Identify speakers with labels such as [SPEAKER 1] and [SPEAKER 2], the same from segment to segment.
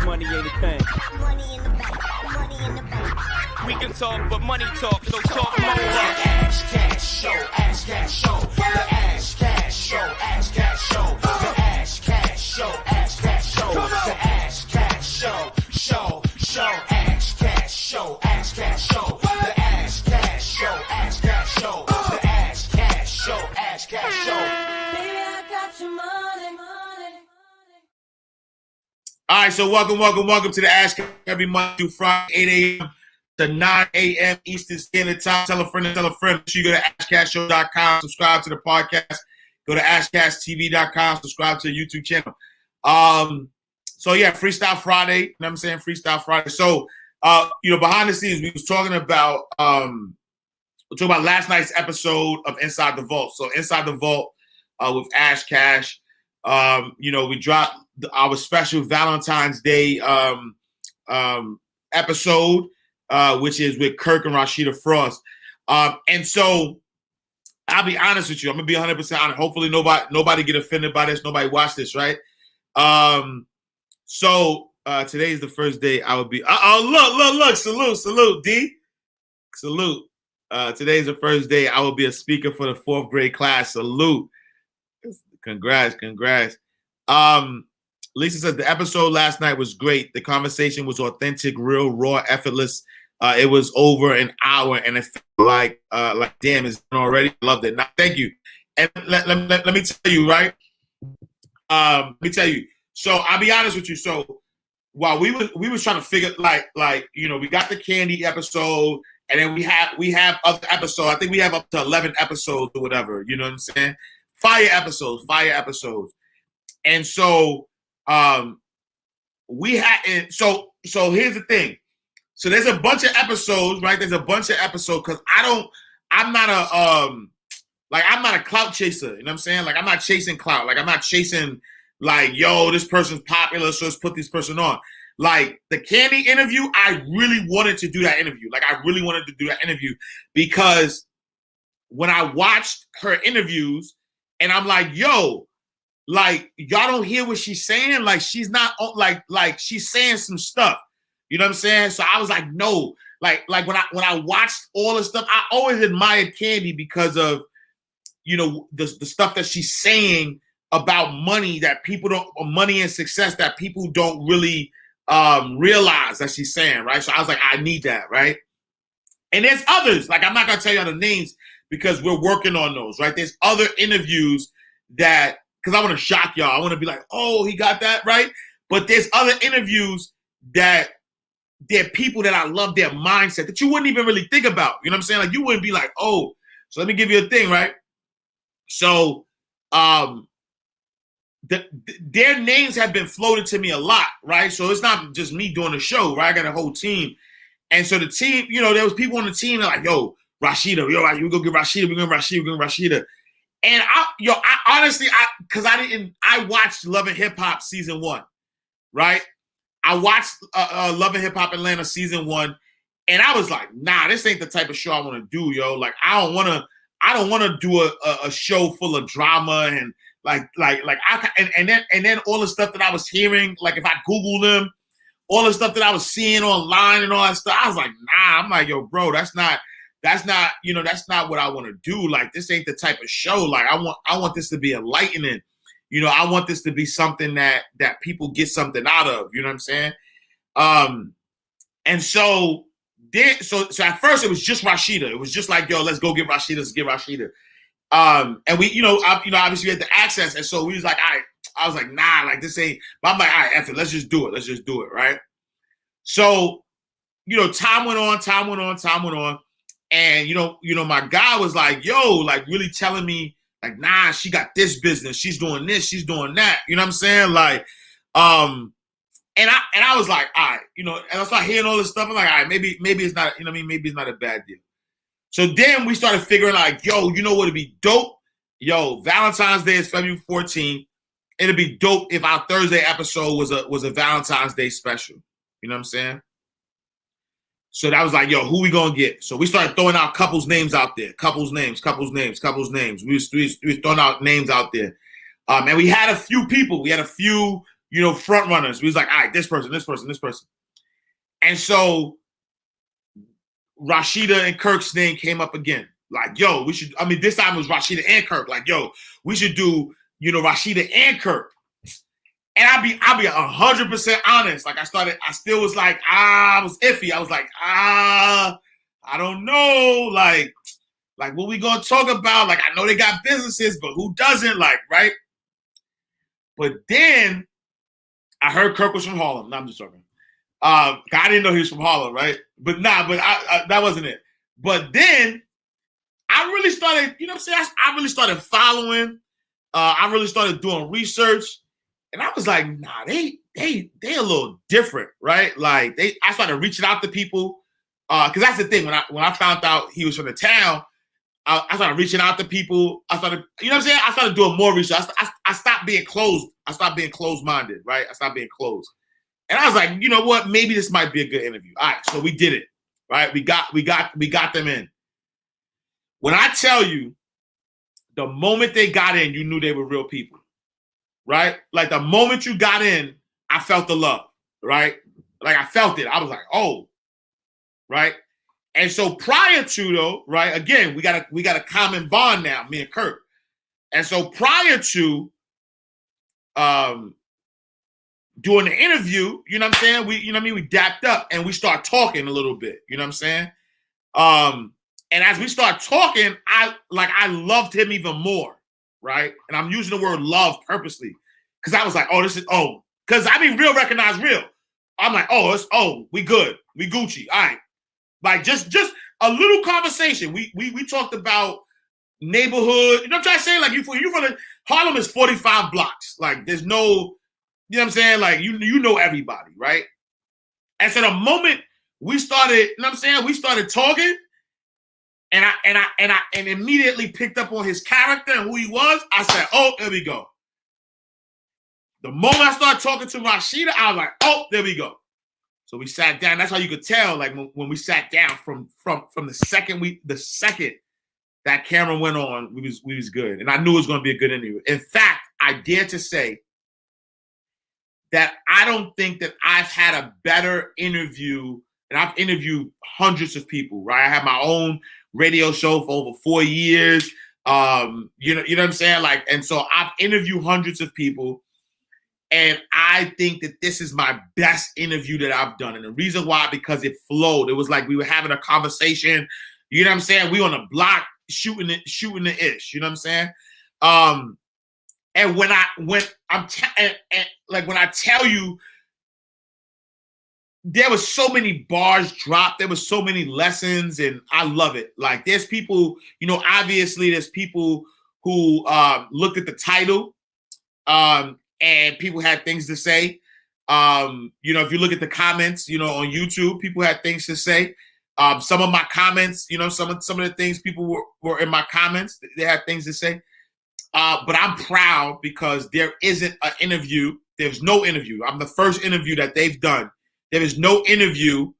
[SPEAKER 1] Money ain't a thing.
[SPEAKER 2] Money in the bank, money in the bank.
[SPEAKER 1] We can talk, but money talk, so talk more.
[SPEAKER 3] Ash Cash Show, Ash Cash Show, the Ash Cash Show, Ash Cash Show, the Ash Cash Show, Ash Cash Show, the Ash Cash Show, Ash Cash Show, Ash Cash Show, the Ash Cash Show, Ash Cash Show, the Ash Cash Show, Ash Cash Show.
[SPEAKER 2] Baby, I got your money.
[SPEAKER 4] All right, so welcome to the Ash Cash every Monday through Friday, 8 a.m. to 9 a.m. Eastern Standard Time. Tell a friend and tell a friend. You go to AshCashShow.com, subscribe to the podcast. Go to AshCashTV.com, subscribe to the YouTube channel. So yeah, Freestyle Friday. You know what I'm saying? Freestyle Friday. So behind the scenes, we was talking about last night's episode of Inside the Vault. So Inside the Vault with Ash Cash. We dropped our special Valentine's Day episode, which is with Kirk and Rashida Frost. And so I'll be honest with you. I'm gonna be 100% honest. Hopefully nobody get offended by this. Nobody watch this, right? So today is the first day I will be. Look! Salute, D. Salute. Today's the first day I will be a speaker for the 4th grade class. Salute. Congrats. Lisa says the episode last night was great. The conversation was authentic, real, raw, effortless. It was over an hour, and it felt like damn, it's done already. Loved it. Now, thank you. And let me tell you, right? So I'll be honest with you. So while we was trying to figure we got the Candy episode, and then we have other episodes. I think we have up to 11 episodes or whatever. You know what I'm saying? Fire episodes. And so we had so here's the thing. So there's a bunch of episodes, right? There's a bunch of episodes because I'm not a clout chaser. You know what I'm saying? Like I'm not chasing clout. Like I'm not chasing this person's popular, so let's put this person on. Like the Candy interview, I really wanted to do that interview. Because when I watched her interviews, and I'm like, yo, like y'all don't hear what she's saying. Like she's not like she's saying some stuff. You know what I'm saying? So I was like, no. Like when I watched all the stuff, I always admired Candy because of the stuff that she's saying about money money and success that people don't really realize that she's saying, right? So I was like, I need that, right? And there's others. Like I'm not gonna tell you all the names because we're working on those, right? There's other interviews that, because I want to shock y'all. I want to be like, oh, he got that, right? But there's other interviews that there are people that I love their mindset that you wouldn't even really think about. You know what I'm saying? Like you wouldn't be like, oh, so let me give you a thing, right? So their names have been floated to me a lot, right? So it's not just me doing the show, right? I got a whole team. And so the team, there was people on the team that like, yo, Rashida, we go get Rashida, we're going Rashida. And I honestly, I watched Love and Hip Hop season 1, right? I watched Love and Hip Hop Atlanta season 1, and I was like, nah, this ain't the type of show I want to do, yo. Like, I don't want to do a show full of drama and and then all the stuff that I was hearing, like if I Google them, all the stuff that I was seeing online and all that stuff, I was like, nah. I'm like, yo, bro, that's not what I want to do. Like, this ain't the type of show. Like, I want this to be enlightening. I want this to be something that people get something out of. You know what I'm saying? And so at first it was just Rashida. It was just like, yo, let's go get Rashida. Let's get Rashida. And we, obviously we had the access. And so we was like, all right. I was like, nah, like this ain't. But I'm like, all right, F it. Let's just do it. Right? So, time went on. And, my guy was like, yo, like really telling me like, nah, she got this business. She's doing this. She's doing that. You know what I'm saying? Like, and I was like, all right, and I started hearing all this stuff. I'm like, all right, maybe it's not, maybe it's not a bad deal. So then we started figuring like, yo, you know what would be dope? Yo, Valentine's Day is February 14th. It'd be dope if our Thursday episode was a Valentine's Day special. You know what I'm saying? So that was like, yo, who we gonna get? So we started throwing out couples' names out there. Couples' names. We was throwing out names out there. And we had a few people. We had a few, front runners. We was like, all right, this person. And so Rashida and Kirk's name came up again. Like, yo, we should, this time it was Rashida and Kirk. Like, yo, we should do, Rashida and Kirk. And I'll be 100% honest. Like, I still was like, I was iffy. I was like, I don't know. Like what we gonna talk about? Like, I know they got businesses, but who doesn't? Like, right? But then I heard Kirk was from Harlem. No, I'm just joking. I didn't know he was from Harlem, right? But that wasn't it. But then I really started, I really started following. I really started doing research. And I was like, nah, they a little different, right? Like I started reaching out to people. Because that's the thing. When I found out he was from the town, I started reaching out to people. I started, I started doing more research. I stopped being closed. I stopped being closed-minded, right? I stopped being closed. And I was like, you know what? Maybe this might be a good interview. All right, so we did it, right? We got them in. When I tell you, the moment they got in, you knew they were real people, right? Like the moment you got in, I felt the love, right? Like I felt it. I was like, oh, right? And so prior to though, right? Again, we got a common bond now, me and Kirk. And so prior to doing the interview, you know what I'm saying? We dapped up and we start talking a little bit, you know what I'm saying? And as we start talking, I loved him even more, right? And I'm using the word love purposely because I was like, because real recognize real. I'm like, we good, we Gucci, all right. Like just a little conversation. We talked about neighborhood. You know what I'm trying to say? Like you from the Harlem is 45 blocks. Like there's no, you know what I'm saying? Like you know everybody, right? And so the moment we started, you know what I'm saying? We started talking, and I immediately picked up on his character and who he was. I said, there we go. The moment I started talking to Rashida, I was like, there we go. So we sat down. That's how you could tell, like when we sat down from the second that camera went on, we was good, and I knew it was going to be a good interview. In fact, I dare to say that I don't think that I've had a better interview, and I've interviewed hundreds of people. Right, I have my own radio show for over 4 years. You know what I'm saying? Like, and so I've interviewed hundreds of people. And I think that this is my best interview that I've done. And the reason why, because it flowed. It was like we were having a conversation. You know what I'm saying? We on the block shooting the ish. You know what I'm saying? And when I tell you, there was so many bars dropped. There was so many lessons, and I love it. Like there's people, obviously there's people who looked at the title. And people had things to say. If you look at the comments, on YouTube, people had things to say. Some of my comments, some of the things people were in my comments, they had things to say. But I'm proud because there isn't an interview. There's no interview. I'm the first interview that they've done. There is no interview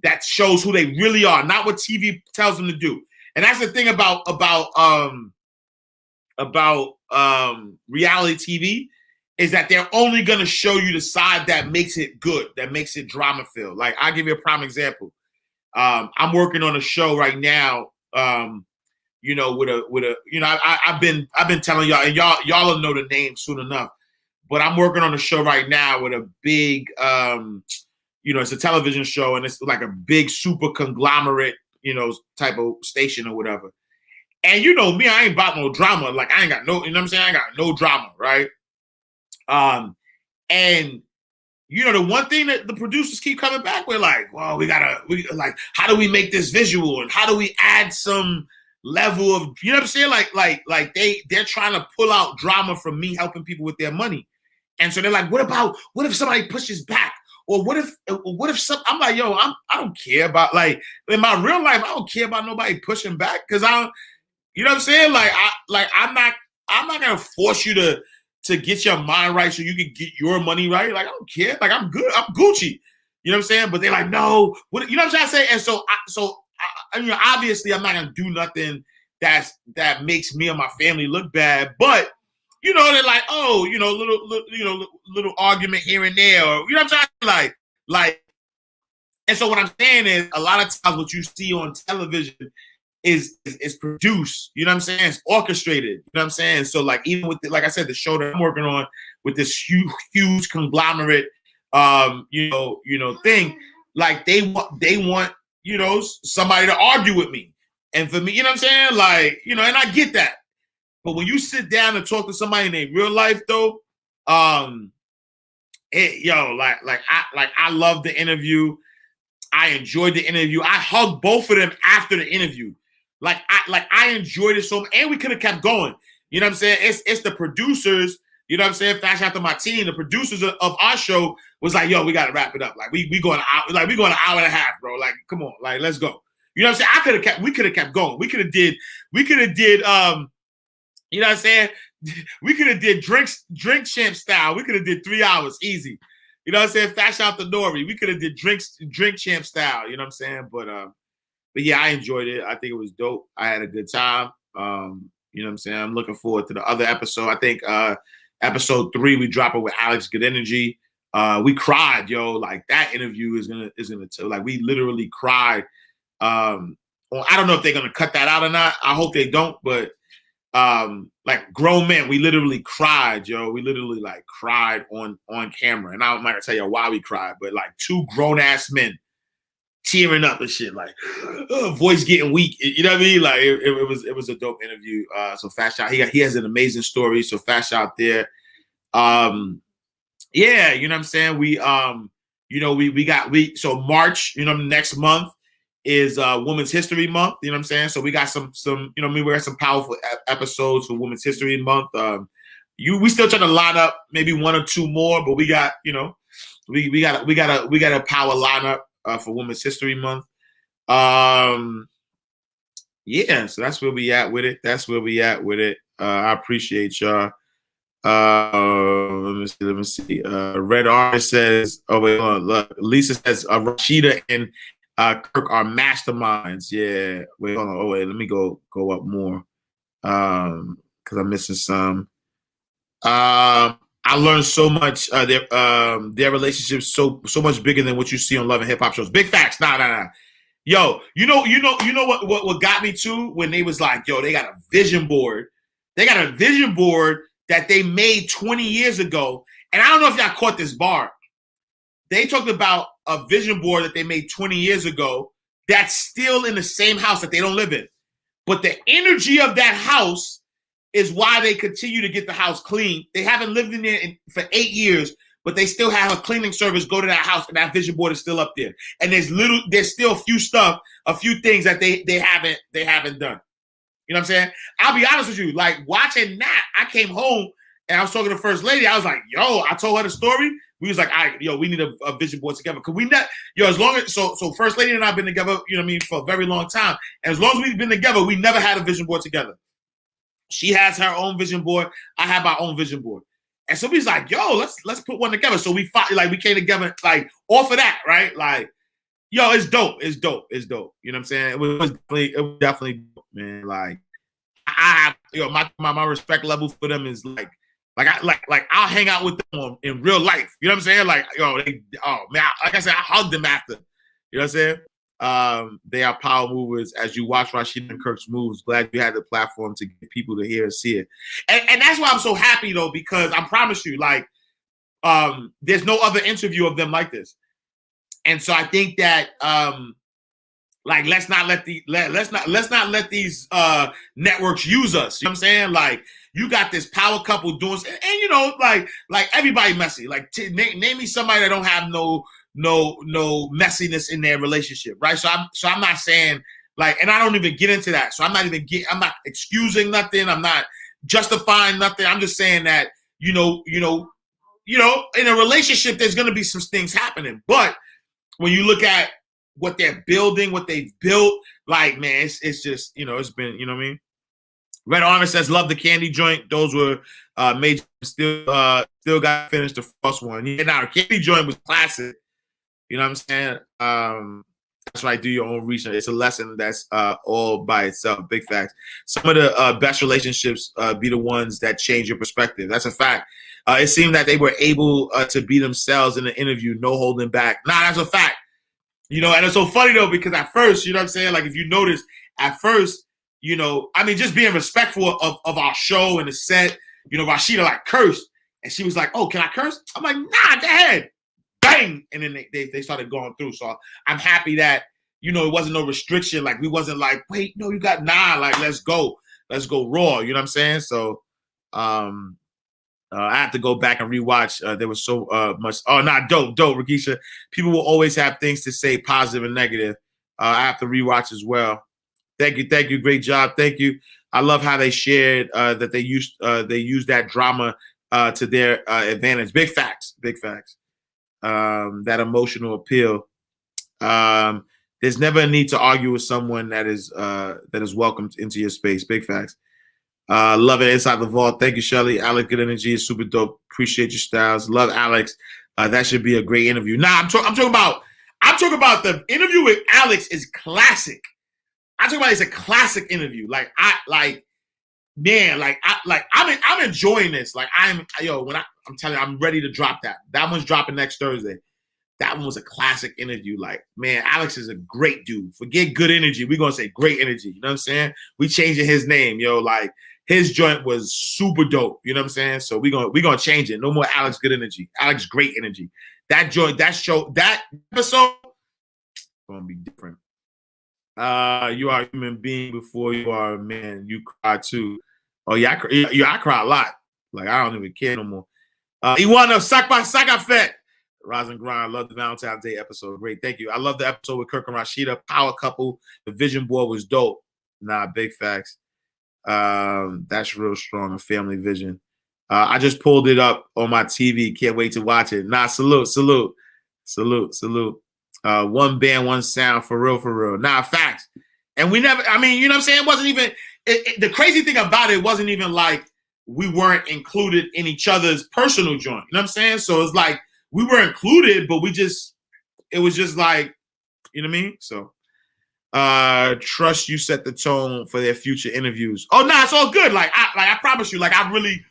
[SPEAKER 4] that shows who they really are, not what TV tells them to do. And that's the thing about reality TV. Is that they're only going to show you the side that makes it good, that makes it drama-filled. Like, I'll give you a prime example. I'm working on a show right now, I've been telling y'all, and y'all will know the name soon enough, but I'm working on a show right now with a big, it's a television show, and it's like a big super conglomerate, type of station or whatever. And me, I ain't about no drama. Like, I ain't got no, you know what I'm saying? I ain't got no drama, right? And the one thing that the producers keep coming back with, like, well, we how do we make this visual and how do we add some level of, you know what I'm saying? Like they're trying to pull out drama from me helping people with their money. And so they're like, what if somebody pushes back? Or what if some, I'm like, yo, I don't care about, like, in my real life, I don't care about nobody pushing back. Cause I don't, you know what I'm saying? I'm not going to force you to get your mind right so you can get your money right. Like, I don't care. Like, I'm good. I'm Gucci. You know what I'm saying? But they're like, no. You know what I'm trying to say? And so obviously I'm not going to do nothing that makes me or my family look bad. But you know, they're like, oh, you know, little argument here and there, or you know what I'm saying? Like, and so what I'm saying is, a lot of times what you see on television is produced. You know what I'm saying? It's orchestrated. You know what I'm saying? So like, even with like I said, the show that I'm working on with this huge conglomerate, thing, like they want somebody to argue with me, and for me, you know what I'm saying? Like, and I get that. But when you sit down and talk to somebody in their real life, though, I love the interview. I enjoyed the interview. I hugged both of them after the interview. I enjoyed it so much, and we could have kept going. You know what I'm saying? It's the producers. You know what I'm saying? Fashion After Martini, the producers of our show was like, "Yo, we got to wrap it up. Like we going out. Like we going an hour and a half, bro. Like come on, like let's go." You know what I'm saying? We could have kept going. We could have did. You know what I'm saying? We could have did drink champ style. We could have did 3 hours easy. You know what I'm saying? Fashion Out the Nori. We could have did drink champ style. You know what I'm saying? But yeah, I enjoyed it. I think it was dope. I had a good time. You know what I'm saying? I'm looking forward to the other episode. I think episode 3 we drop it with Alex Good Energy. We cried, yo. Like that interview is gonna like we literally cried. Well, I don't know if they're gonna cut that out or not. I hope they don't, but like grown men, we literally cried, yo. We literally like cried on camera, and I'm not gonna tell you why we cried, but like 2 grown ass men tearing up and shit, like voice getting weak. You know what I mean? Like it was a dope interview. So Fast Shot, he has an amazing story. So Fast Shot there. Yeah, you know what I'm saying? We so March, next month is Women's History Month. You know what I'm saying? So we got some we got some powerful episodes for Women's History Month. We still trying to line up maybe 1 or 2 more, but we got we got a power lineup for Women's History Month. Yeah, so that's where we at with it. I appreciate y'all. Let me see. Red Artist says, oh wait, look, Lisa says Rashida and Kirk are masterminds. Yeah. Wait, hold on. Oh wait, let me go up more. Because I'm missing some. I learned so much. Their relationship's so much bigger than what you see on Love and Hip Hop shows. Big facts. Nah. Yo, you know what got me too, when they was like, yo, they got a vision board. They got a vision board that they made 20 years ago. And I don't know if y'all caught this bar. They talked about a vision board that they made 20 years ago that's still in the same house that they don't live in. But the energy of that house is why they continue to get the house clean. They haven't lived in there for 8 years, but they still have a cleaning service go to that house, and that vision board is still up there. And there's still a few things that they haven't done. You know what I'm saying? I'll be honest with you, like watching that, I came home and I was talking to First Lady. I was like, yo, I told her the story. We was like, all right, yo, we need a vision board together. Cause we not, as long as, so First Lady and I have been together, you know what I mean, for a very long time. And as long as we've been together, we never had a vision board together. She has her own vision board. I have my own vision board. And so we was like, yo, let's put one together. So we came together like off of that, right? Like, yo, it's dope. It's dope. You know what I'm saying? It was definitely dope, man. Like I have, my respect level for them is like I'll hang out with them in real life. You know what I'm saying? Like, yo, like I said, I hugged them after. You know what I'm saying? They are power movers. As you watch Rashida and Kirk's moves, glad you had the platform to get people to hear and see it. And that's why I'm so happy though, because I promise you, like, there's no other interview of them like this. And so I think that like let's not let these networks use us. You know what I'm saying? Like, you got this power couple doing, and like everybody messy. Like name me somebody that don't have no messiness in their relationship, right? So I'm not saying like, and I don't even get into that. So I'm not excusing nothing. I'm not justifying nothing. I'm just saying that in a relationship there's gonna be some things happening, but when you look at what they're building, what they've built, like, man, it's just, it's been, you know what I mean? Red Honor says, love the candy joint. Those were major, still got to finish the first one. Yeah, now the candy joint was classic. You know what I'm saying? That's right. Do your own research. It's a lesson that's all by itself. Big facts. Some of the best relationships be the ones that change your perspective. That's a fact. It seemed that they were able to be themselves in the interview, no holding back. Nah, that's a fact. You know, and it's so funny though, because at first, you know what I'm saying? Like if you notice, at first, you know, I mean, just being respectful of our show and the set, you know, Rashida like cursed. And she was like, oh, can I curse? I'm like, nah, go ahead. Bang. And then they started going through. So I'm happy that, you know, it wasn't no restriction. Like we wasn't like, wait, no, you got like, let's go raw. You know what I'm saying? So I have to go back and rewatch. There was so much. Oh, nah, dope, Rakisha. People will always have things to say, positive and negative. I have to rewatch as well. Thank you. Great job. Thank you. I love how they shared that they used that drama to their advantage. Big facts. That emotional appeal. There's never a need to argue with someone that is welcomed into your space. Big facts. Love it. Inside the Vault. Thank you, Shelly. Alex, good energy is super dope. Appreciate your styles. Love Alex. That should be a great interview. Nah, I'm talking about the interview with Alex is classic. I'm talking about it's a classic interview. I'm enjoying this. Like I'm telling you, I'm ready to drop that. That one's dropping next Thursday. That one was a classic interview. Like, man, Alex is a great dude. Forget good energy. We're gonna say great energy. You know what I'm saying? We changing his name, yo. Like his joint was super dope. You know what I'm saying? So we're gonna change it. No more Alex good energy. Alex great energy. That joint, that show, that episode gonna be different. You are a human being before you are a man. You cry too. Oh yeah, I cry a lot. Like I don't even care no more. Iwana Sakafet. Rise and Grind. Love the Valentine's Day episode. Great. Thank you. I love the episode with Kirk and Rashida. Power couple. The vision board was dope. Nah, big facts. That's real strong. A family vision. I just pulled it up on my TV. Can't wait to watch it. Nah, salute. One band, one sound, for real. Nah, facts. And we never, I mean, you know what I'm saying? It wasn't even, the crazy thing about it wasn't even like we weren't included in each other's personal joint. You know what I'm saying? So it's like, we were included, but it was just like, you know what I mean? So, trust you set the tone for their future interviews. Oh, nah, it's all good. I promise you, like, I really,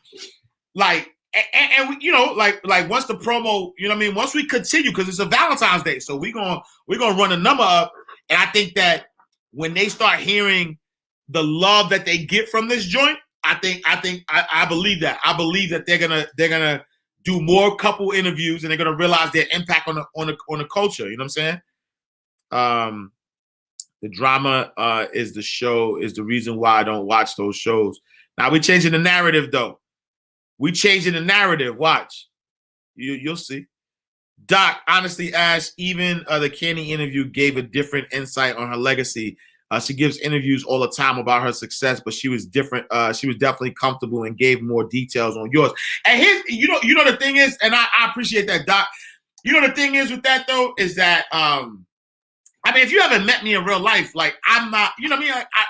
[SPEAKER 4] like, and we, you know, like once the promo, you know what I mean? Once we continue, because it's a Valentine's Day, so we're gonna run a number up, and I think that when they start hearing the love that they get from this joint, I believe that. I believe that they're gonna do more couple interviews, and they're gonna realize their impact on the culture. You know what I'm saying? The drama is the reason why I don't watch those shows. Now we're changing the narrative though. We changing the narrative. Watch. You'll see. Doc, honestly, Ash, even the Candy interview gave a different insight on her legacy. She gives interviews all the time about her success, but she was different. She was definitely comfortable and gave more details on yours. And you know the thing is, and I appreciate that, Doc. You know the thing is with that though, is that I mean, if you haven't met me in real life, like I'm not, you know what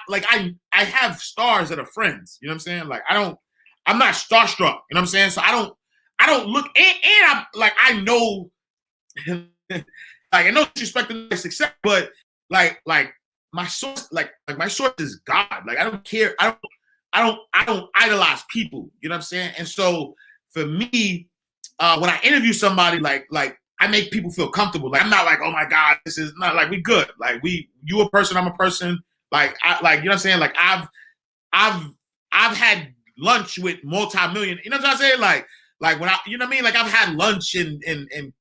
[SPEAKER 4] I mean? I have stars that are friends. You know what I'm saying? Like I'm not starstruck. You know what I'm saying? So I don't look, and I'm like, I know, like I know disrespecting success, but like my source, like my source is God. Like I don't care. I don't idolize people. You know what I'm saying? And so for me, when I interview somebody, like I make people feel comfortable. Like I'm not like, oh my God, this is not like we good. Like you a person, I'm a person. Like you know what I'm saying? Like I've had lunch with multi-million. You know what I'm saying? Like when I, you know what I mean? Like I've had lunch and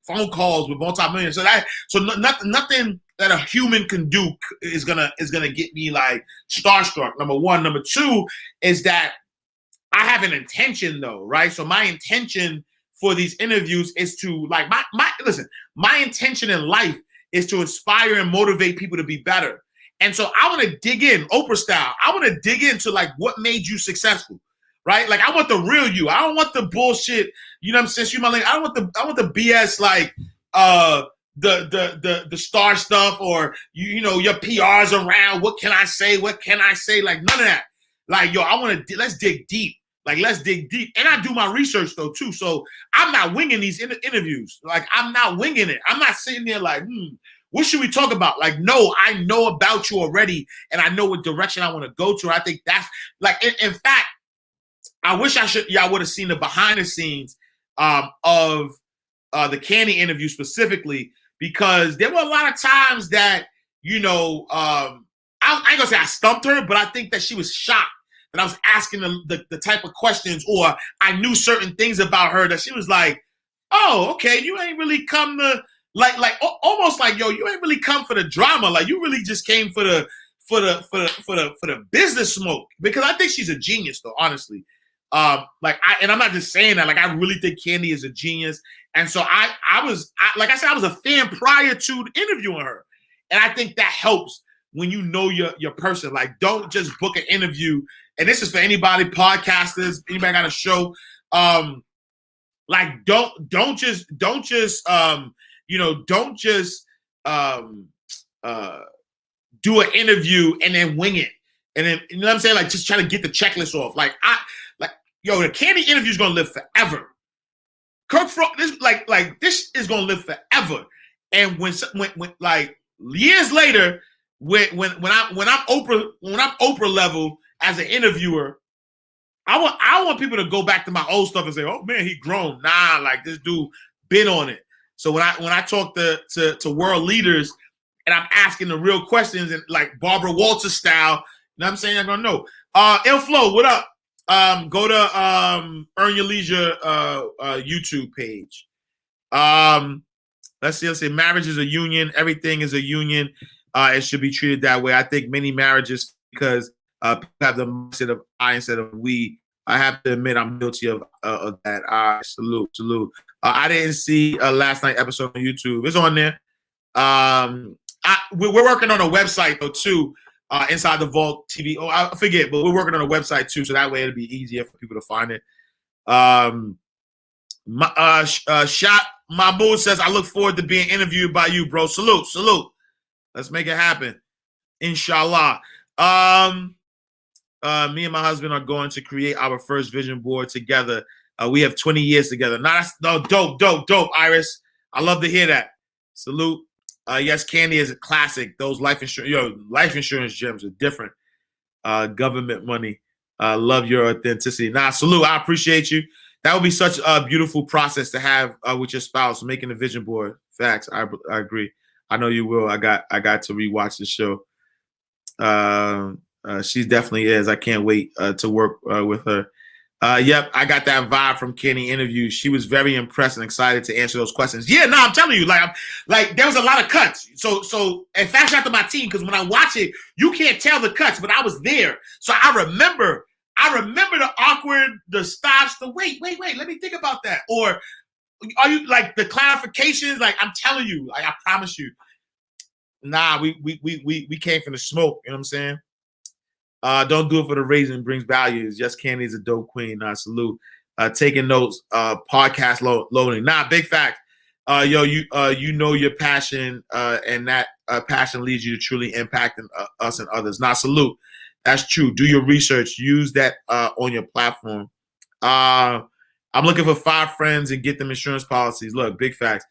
[SPEAKER 4] phone calls with multi-million. So nothing that a human can do is gonna get me like starstruck. Number one. Number two is that I have an intention though, right? So my intention for these interviews is to like my intention in life is to inspire and motivate people to be better. And so I want to dig in, Oprah style. I want to dig into like what made you successful, right? Like I want the real you. I don't want the bullshit. You know what I'm saying? I want the BS like the star stuff or you know your PRs around. What can I say? What can I say? Like none of that. Like yo, let's dig deep. Like let's dig deep. And I do my research though too. So I'm not winging these interviews. Like I'm not winging it. I'm not sitting there like what should we talk about? Like, no, I know about you already, and I know what direction I want to go to. I think that's like, in fact, I wish y'all would have seen the behind the scenes of the Kandi interview specifically, because there were a lot of times that, I ain't gonna say I stumped her, but I think that she was shocked that I was asking the type of questions, or I knew certain things about her that she was like, oh, okay, you ain't really come to almost like, yo, you ain't really come for the drama. Like, you really just came for the business smoke. Because I think she's a genius, though, honestly. And I'm not just saying that. Like, I really think Kandi is a genius. And so I was a fan prior to interviewing her. And I think that helps when you know your person. Like, don't just book an interview. And this is for anybody, podcasters, anybody got a show. Like, don't just do an interview and then wing it. And then, you know what I'm saying? Like, just try to get the checklist off. The Kandi interview is gonna live forever. Kirk Franklin, this is gonna live forever. And when like years later, when I'm Oprah level as an interviewer, I want people to go back to my old stuff and say, oh man, he grown. Nah, like, this dude been on it. So when I talk to world leaders and I'm asking the real questions, and like Barbara Walters style, you know what I'm saying? I'm gonna know. Inflow, what up? Go to Earn Your Leisure YouTube page. Let's see. Marriage is a union. Everything is a union. It should be treated that way. I think many marriages, because people have the mindset of I instead of we. I have to admit I'm guilty of that. Salute. I didn't see last night episode on YouTube. It's on there. We're working on a website though too. Inside the Vault TV. Oh, I forget, but we're working on a website too, so that way it'll be easier for people to find it. Shot Mahmoud says, I look forward to being interviewed by you, bro. Salute. Let's make it happen. Inshallah. Me and my husband are going to create our first vision board together. We have 20 years together. Dope, Iris. I love to hear that. Salute. Yes, Kandi is a classic. Those life insurance gems are different. Government money. Love your authenticity. Salute. I appreciate you. That would be such a beautiful process to have with your spouse, making a vision board. Facts. I agree. I know you will. I got to rewatch the show. She definitely is. I can't wait to work with her. Yep, I got that vibe from Kandi interview. She was very impressed and excited to answer those questions. Yeah, I'm telling you, like there was a lot of cuts. So and fast out to my team, because when I watch it, you can't tell the cuts, but I was there. So I remember the awkward, the stops, the wait, let me think about that. Or are you like the clarifications? Like, I'm telling you, like, I promise you. We came from the smoke, you know what I'm saying? Don't do it for the raisin, brings values. Yes, Kandi is a dope queen. Salute. Taking notes, podcast loading. Big fact. You know your passion, and that passion leads you to truly impacting us and others. Salute. That's true. Do your research. Use that on your platform. I'm looking for 5 friends and get them insurance policies. Look, big facts.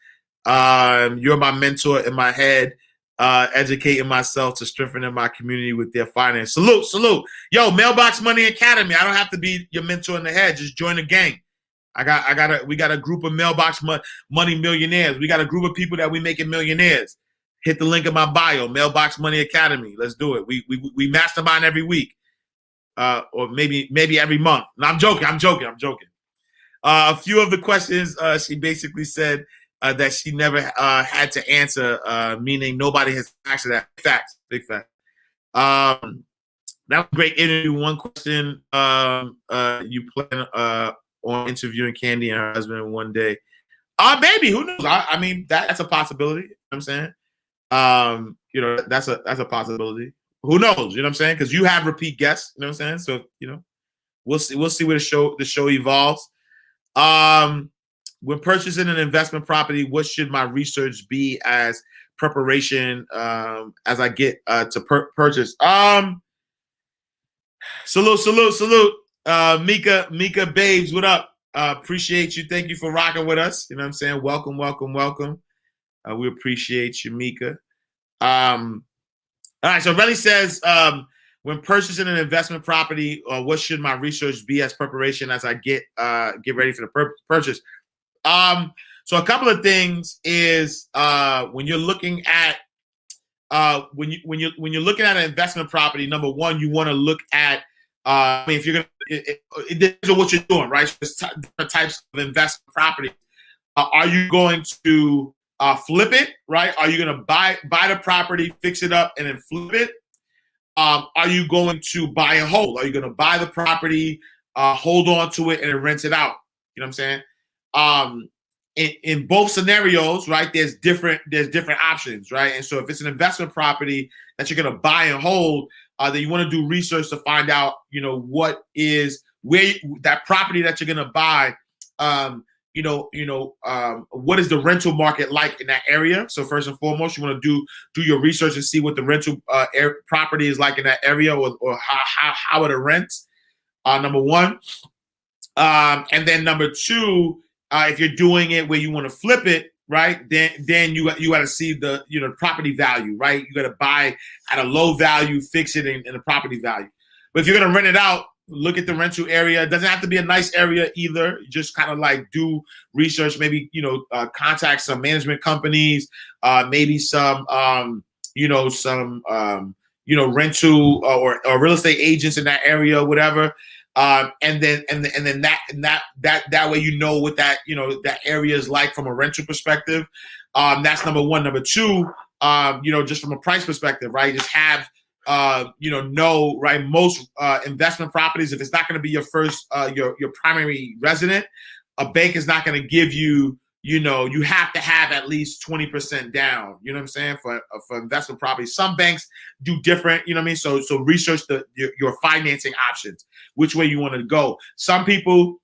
[SPEAKER 4] You're my mentor in my head. Educating myself to strengthening my community with their finance. Salute. Yo, Mailbox Money Academy. I don't have to be your mentor in the head. Just join the gang. We got a group of Mailbox Money millionaires. We got a group of people that we making millionaires. Hit the link in my bio, Mailbox Money Academy. Let's do it. We mastermind every week, or maybe every month. No, I'm joking. A few of the questions, she basically said that she never had to answer, meaning nobody has answered that. Facts, big fact. That was a great interview. One question, you plan on interviewing Kandi and her husband one day? Maybe, who knows? I mean, that's a possibility. You know what I'm saying? That's a possibility. Who knows? You know what I'm saying? Because you have repeat guests. You know what I'm saying? So we'll see where the show evolves. When purchasing an investment property, what should my research be as preparation as I get to purchase? Salute. Mika Babes, what up? Appreciate you. Thank you for rocking with us. You know what I'm saying? Welcome. We appreciate you, Mika. All right. So Relly says, when purchasing an investment property, what should my research be as preparation as I get ready for the purchase? So a couple of things is when you're looking at when you're looking at an investment property, number one, you want to look at I mean, if you're gonna, it depends on what you're doing, right? So there's different types of investment property. Are you going to flip it, right? Are you going to buy the property, fix it up, and then flip it? Are you going to buy and hold? Are you going to buy the property, hold on to it, and then rent it out? You know what I'm saying? In both scenarios, right, there's different options, right? And so if it's an investment property that you're going to buy and hold, then you want to do research to find out, you know, what is where that property that you're going to buy, what is the rental market like in that area? So first and foremost, you want to do your research and see what the rental property is like in that area, or how it rents. Number one, and then number two, if you're doing it where you want to flip it, right? Then you got to see the property value, right? You got to buy at a low value, fix it in the property value. But if you're gonna rent it out, look at the rental area. It doesn't have to be a nice area either. Just kind of like do research, maybe, contact some management companies, maybe some, rental or real estate agents in that area, whatever. And then that way, what that area is like from a rental perspective. That's number one. Number two, just from a price perspective, right? Just have, right? Most investment properties, if it's not going to be your first, your primary resident, a bank is not going to give you, you have to have at least 20% down. You know what I'm saying? For investment properties, some banks do different. You know what I mean? So research your financing options, which way you want to go. Some people,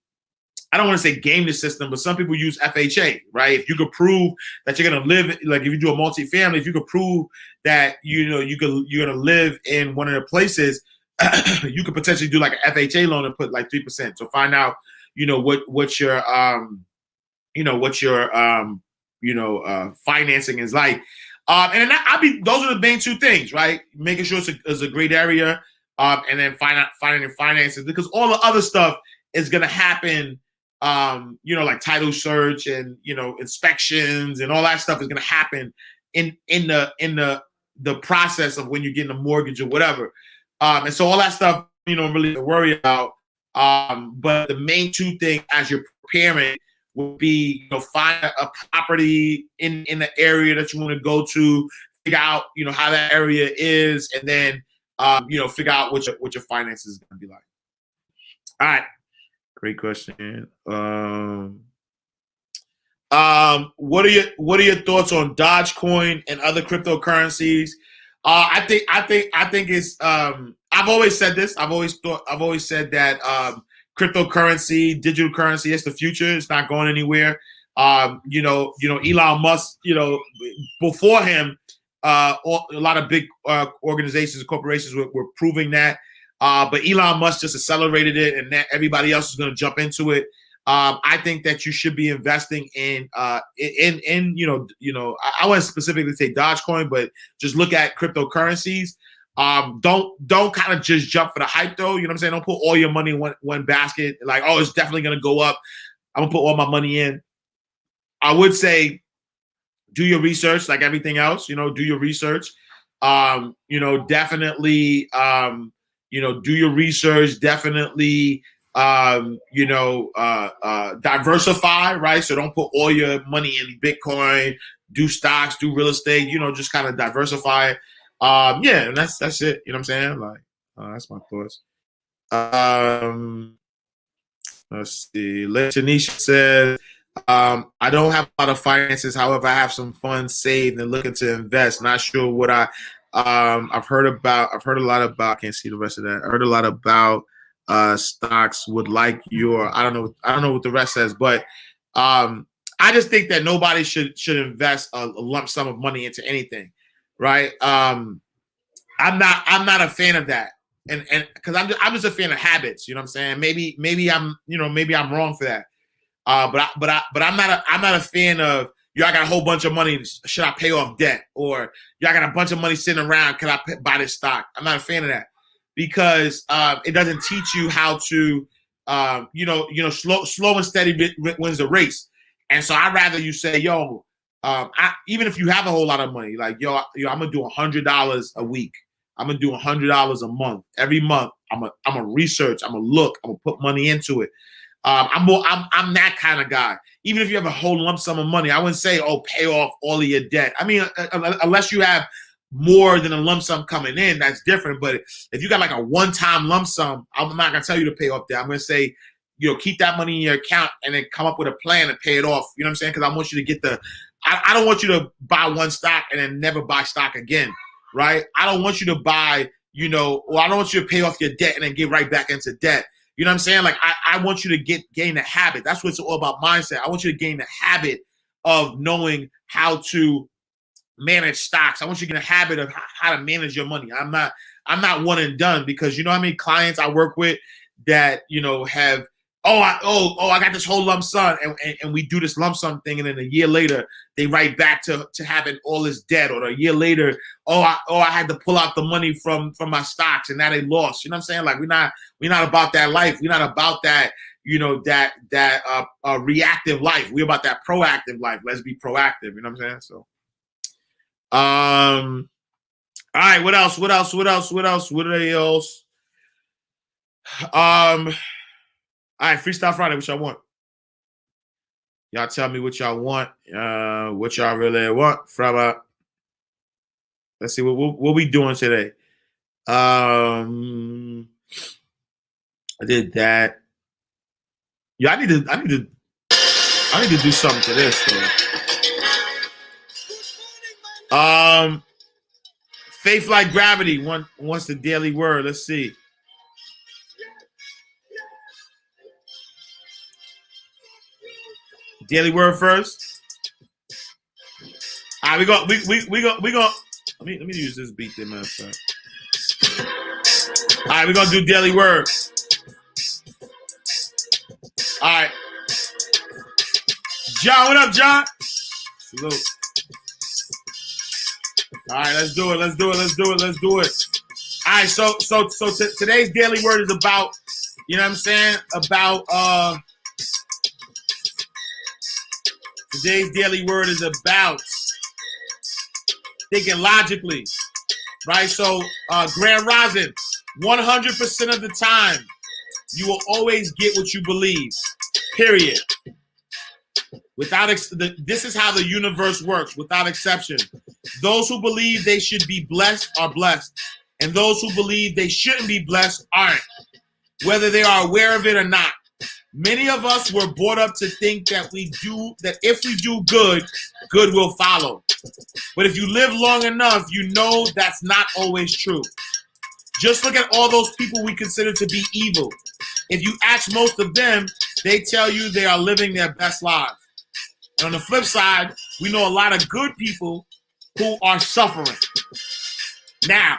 [SPEAKER 4] I don't want to say game the system, but some people use FHA, right? If you could prove that you're going to live, like if you do a multifamily, if you could prove that, you're going to live in one of the places, you could potentially do like an FHA loan and put like 3%. So find out, what your financing is like. And then those are the main two things, right? Making sure it's a great area, and then finding finances, because all the other stuff is going to happen. Like title search and, inspections and all that stuff is going to happen in the process of when you're getting a mortgage or whatever. And so all that stuff, really to worry about. But the main two things as you're preparing would be, find a property in the area that you want to go to, figure out, how that area is, and then, figure out what your finances is going to be like. All right. Great question. What are your thoughts on Dogecoin and other cryptocurrencies? I think it's. I've always said this. I've always said that cryptocurrency, digital currency, is the future. It's not going anywhere. Elon Musk. Before him, a lot of big organizations and corporations were proving that. But Elon Musk just accelerated it, and everybody else is going to jump into it. I think that you should be investing in I wouldn't specifically say Dogecoin, but just look at cryptocurrencies. Don't kind of just jump for the hype, though. You know what I'm saying? Don't put all your money in one basket. Like, oh, it's definitely going to go up. I'm gonna put all my money in. I would say do your research, like everything else. Do your research. Definitely. Do your research, definitely, diversify, right? So don't put all your money in Bitcoin, do stocks, do real estate, just kind of diversify it. And that's it. You know what I'm saying? Like, that's my thoughts. Let's see. Tanisha says, I don't have a lot of finances. However, I have some funds saved and looking to invest. Not sure what I've heard a lot about, can't see the rest of that. I heard a lot about stocks, would like your, I don't know what the rest says, but I just think that nobody should invest a lump sum of money into anything, right? I'm not a fan of that. And because I'm just a fan of habits, you know what I'm saying? Maybe I'm wrong for that. But I'm not a fan of yo, I got a whole bunch of money. Should I pay off debt? Or yo, I got a bunch of money sitting around. Can I buy this stock? I'm not a fan of that because it doesn't teach you how to, slow and steady wins the race. And so I'd rather you say, yo, even if you have a whole lot of money, like, yo, I'm gonna do $100 a week. I'm gonna do $100 a month. Every month, I'm gonna research. I'm gonna look. I'm gonna put money into it. I'm that kind of guy. Even if you have a whole lump sum of money, I wouldn't say, oh, pay off all of your debt. I mean, unless you have more than a lump sum coming in, that's different. But if you got like a one-time lump sum, I'm not gonna tell you to pay off debt. I'm gonna say, keep that money in your account and then come up with a plan and pay it off. You know what I'm saying? Because I want you to get I don't want you to buy one stock and then never buy stock again, right? I don't want you to buy, I don't want you to pay off your debt and then get right back into debt. You know what I'm saying? Like, I want you to gain the habit. That's what it's all about, mindset. I want you to gain the habit of knowing how to manage stocks. I want you to get a habit of how to manage your money. I'm not one and done, because you know how many clients I work with that, have, I got this whole lump sum, and we do this lump sum thing, and then a year later they write back to having all this debt, or a year later, I had to pull out the money from my stocks, and now they lost. You know what I'm saying? Like, we're not about that life. We're not about that, that reactive life. We're about that proactive life. Let's be proactive. You know what I'm saying? So, all right. What else? What are they else? All right, Freestyle Friday, what y'all want? Y'all tell me what y'all want, what y'all really want from let's see, what we doing today? I did that. Yeah, I need to do something to this though. Faith Like Gravity wants the daily word. Let's see. Daily word first. All right, we go. Let me use this beat there, man. All right, we're gonna do daily word. All right, John, what up, John? Salute. All right, let's do it. All right, so today's daily word is about, you know what I'm saying, about today's daily word is about thinking logically, right? So, Grand Rising, 100% of the time, you will always get what you believe, period. This is how the universe works, without exception. Those who believe they should be blessed are blessed, and those who believe they shouldn't be blessed aren't, whether they are aware of it or not. Many of us were brought up to think that if we do good, good will follow. But if you live long enough, you know that's not always true. Just look at all those people we consider to be evil. If you ask most of them, they tell you they are living their best lives. And on the flip side, we know a lot of good people who are suffering. Now,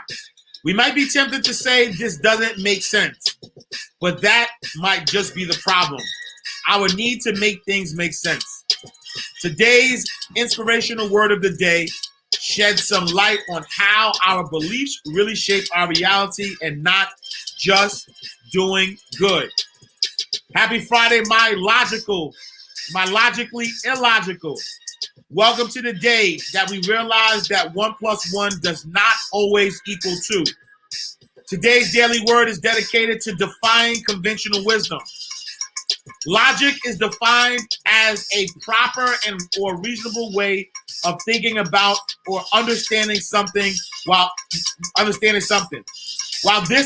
[SPEAKER 4] we might be tempted to say this doesn't make sense, but that might just be the problem. Our need to make things make sense. Today's inspirational word of the day sheds some light on how our beliefs really shape our reality and not just doing good. Happy Friday, my logically illogical. Welcome to the day that we realize that 1 + 1 does not always equal 2. Today's daily word is dedicated to defying conventional wisdom. Logic is defined as a proper or reasonable way of thinking about or understanding something. While this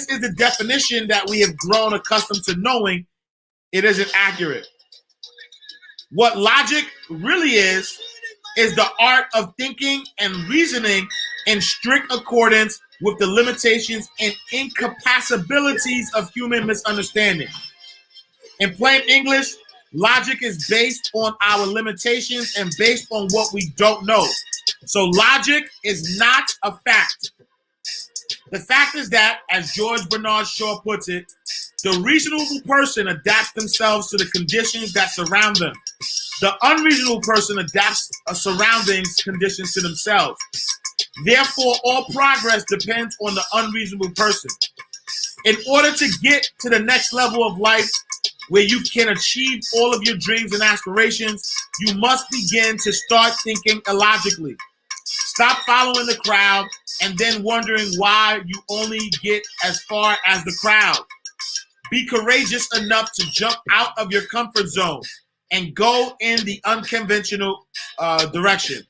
[SPEAKER 4] is the definition that we have grown accustomed to knowing, it isn't accurate. What logic really is the art of thinking and reasoning in strict accordance with the limitations and incapacibilities of human misunderstanding. In plain English, logic is based on our limitations and based on what we don't know. So logic is not a fact. The fact is that, as George Bernard Shaw puts it, the reasonable person adapts themselves to the conditions that surround them. The unreasonable person adapts surroundings conditions to themselves. Therefore, all progress depends on the unreasonable person. In order to get to the next level of life where you can achieve all of your dreams and aspirations, you must begin to start thinking illogically. Stop following the crowd and then wondering why you only get as far as the crowd. Be courageous enough to jump out of your comfort zone and go in the unconventional direction.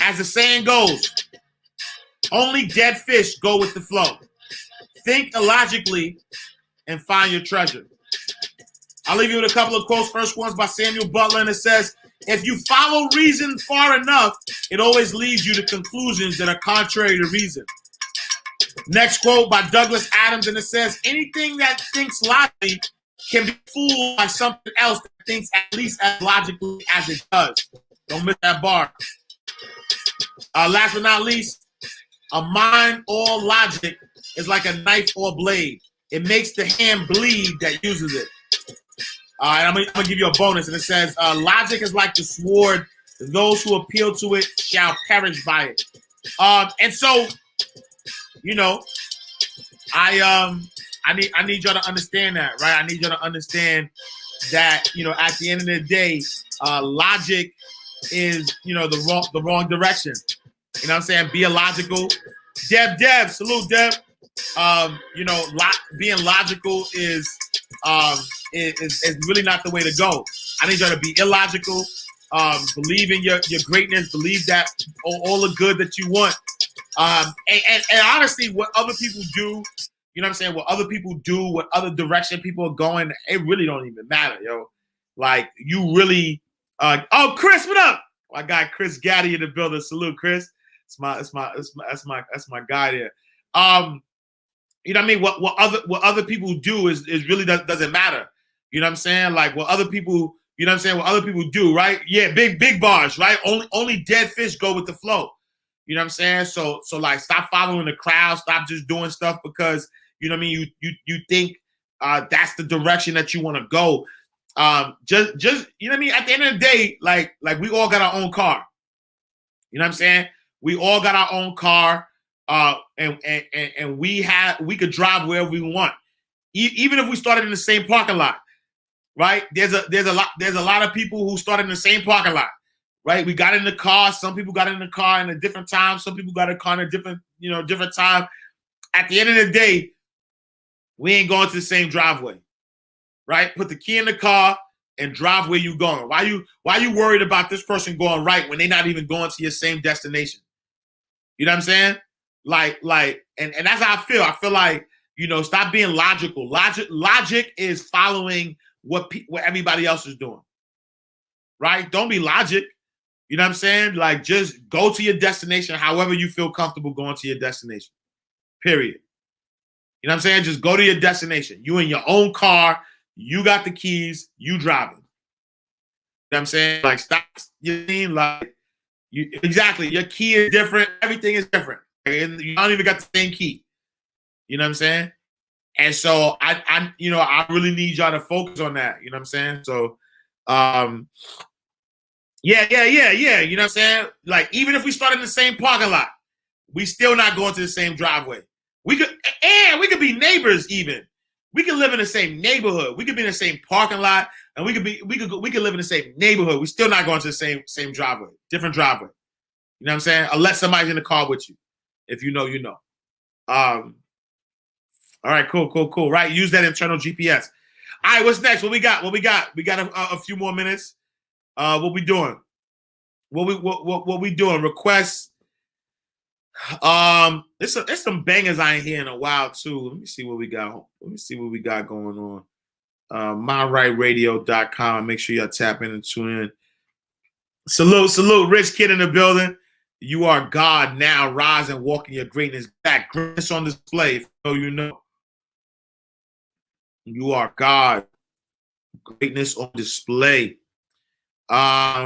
[SPEAKER 4] As the saying goes, only dead fish go with the flow. Think illogically and find your treasure. I'll leave you with a couple of quotes. First one's by Samuel Butler, and it says, if you follow reason far enough, it always leads you to conclusions that are contrary to reason. Next quote by Douglas Adams, and it says, anything that thinks logically can be fooled by something else that thinks at least as logically as it does. Don't miss that bar. Last but not least, a mind all logic is like a knife or blade. It makes the hand bleed that uses it. And I'm gonna give you a bonus, and it says, logic is like the sword. Those who appeal to it shall perish by it. And so, you know, I need y'all to understand that, right? I need y'all to understand that, you know, at the end of the day, logic is, you know, the wrong direction. You know what I'm saying? Be illogical. Deb, salute Deb. You know, being logical is really not the way to go. I need y'all to be illogical. Believe in your greatness. Believe that all the good that you want. And honestly, what other people do, you know what I'm saying? What other people do, what other direction people are going, it really don't even matter, yo. Like, you really, oh, Chris, what up? My guy Chris Gaddy in the building. Salute, Chris. That's my guy there. You know what I mean? What other people do is really doesn't matter. You know what I'm saying? Like, what other people, you know what I'm saying? What other people do, right? Yeah, big bars, right? Only dead fish go with the flow. You know what I'm saying? So like, stop following the crowd. Stop just doing stuff because, you know what I mean, you think that's the direction that you want to go. Just you know what I mean? At the end of the day, like we all got our own car. You know what I'm saying? We all got our own car. And we could drive wherever we want, even if we started in the same parking lot, right? There's a lot of people who started in the same parking lot, right? We got in the car. Some people got in the car in a different time. Some people got in the car in a different time. At the end of the day, we ain't going to the same driveway, right? Put the key in the car and drive where you going. Why you worried about this person going right when they're not even going to your same destination? You know what I'm saying? Like, and that's how I feel. I feel like, you know, stop being logical. Logic is following what everybody else is doing, right? Don't be logic. You know what I'm saying? Like, just go to your destination however you feel comfortable going to your destination, period. You know what I'm saying? Just go to your destination. You in your own car. You got the keys. You driving. You know what I'm saying? Like, stop. You mean, like, exactly. Your key is different. Everything is different. And you don't even got the same key. You know what I'm saying? And so I really need y'all to focus on that. You know what I'm saying? So yeah. You know what I'm saying? Like, even if we start in the same parking lot, we still not going to the same driveway. We could be neighbors even. We could live in the same neighborhood. We could be in the same parking lot, and we could live in the same neighborhood. We still not going to the same driveway, different driveway. You know what I'm saying? Unless somebody's in the car with you. If you know, you know. All right, cool. Right, use that internal GPS. All right, what's next? What we got? We got a few more minutes. What we doing? What we doing? Requests. There's some bangers I ain't hear in a while too. Let me see what we got. Let me see what we got going on. MyRightRadio.com. Make sure y'all tap in and tune in. Salute, Rich Kid in the building. You are God now. Rise and walk in your greatness back. Greatness on display. If you know. You are God. Greatness on display. I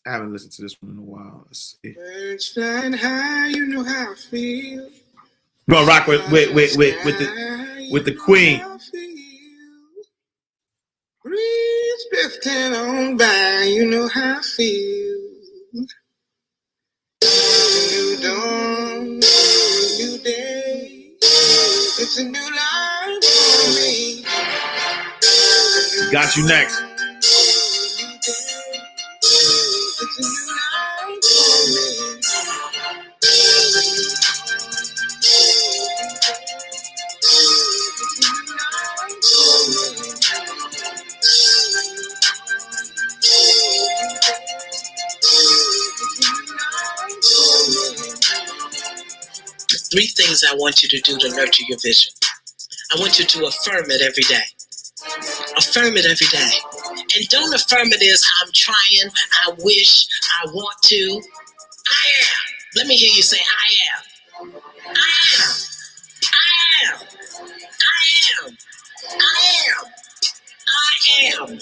[SPEAKER 4] haven't listened to this one in a while. Let's see.
[SPEAKER 5] Birds flying high, you know how I feel.
[SPEAKER 4] We're gonna rock with the Queen.
[SPEAKER 5] stand on by, you know how I feel. New dawn, new day. It's a new life for me.
[SPEAKER 4] Got you next.
[SPEAKER 5] It's a new life for me.
[SPEAKER 6] Three things I want you to do to nurture your vision. I want you to affirm it every day. Affirm it every day. And don't affirm it as I'm trying, I wish, I want to. I am. Let me hear you say, I am. I am. I am. I am. I am. I am.